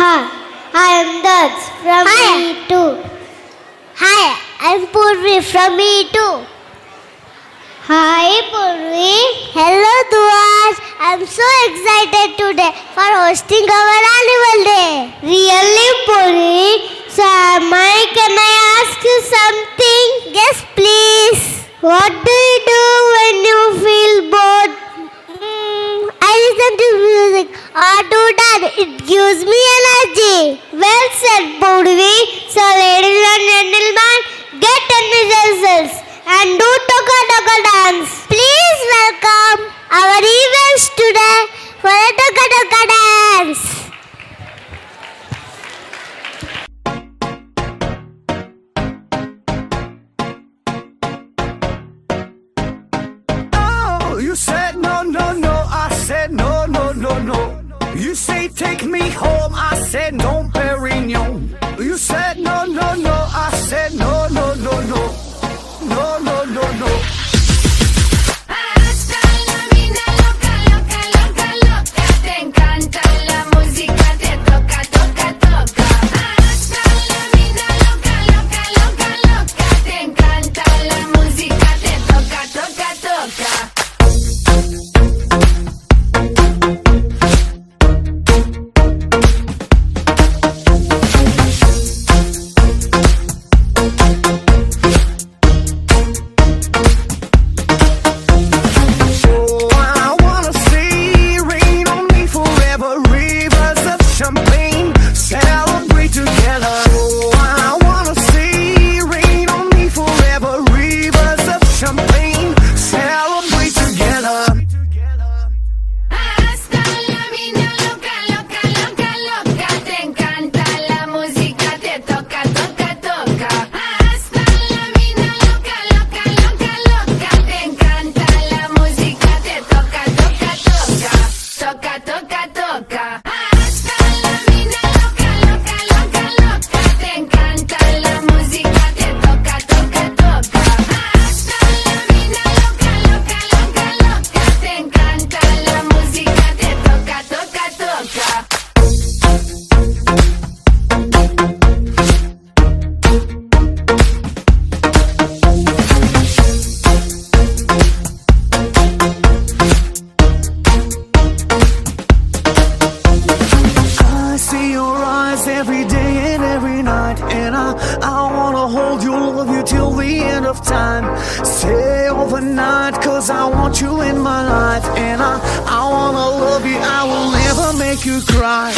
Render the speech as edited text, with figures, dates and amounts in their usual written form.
Hi, I am Daj from Hi. E2. Hi, I'm Purvi from E2. Hi, Purvi. Hello, Duas. I'm so excited today for hosting our annual day. Really, Purvi? So, can I ask you something? Yes, please. What do you do when you feel bored? I listen to music or do dance. It gives me energy. Well said, Purvi. So, ladies and gentlemen, get in the results and do Toka Toka dance. Please welcome our events today for a Toka Toka dance. Oh, you said no, no, no. I said no, no, no, no. You say take me home. I said no, Perignon. You said no, no, no. I said no, no, no, no. No, no, no, no. Hasta la vida loca, loca, loca, loca. Te encanta la música, te toca, toca, toca. Hasta la vida loca, loca, loca, loca. Te encanta la música, te toca, toca, toca. Oh, I wanna see rain on me forever. Rivers of champagne, celebrate together. Oh, I wanna see rain on me forever. Rivers of champagne, celebrate together. Hasta la vida loca, loca, loca, loca. Te encanta la música, te toca, toca, toca. Hasta la vida loca, loca, loca, loca. Te encanta la música, te toca, toca, toca. Toca, toca, toca. Hasta la vida loca, loca, loca, loca. Te encanta la música, te toca, toca, toca. Hasta la vida loca, loca, loca, loca. Te encanta la música, te toca, toca, toca. I see your eyes every day and every night, and I wanna hold you, love you till the end of time. Stay overnight, cause I want you in my life, and I wanna love you, I will never make you cry.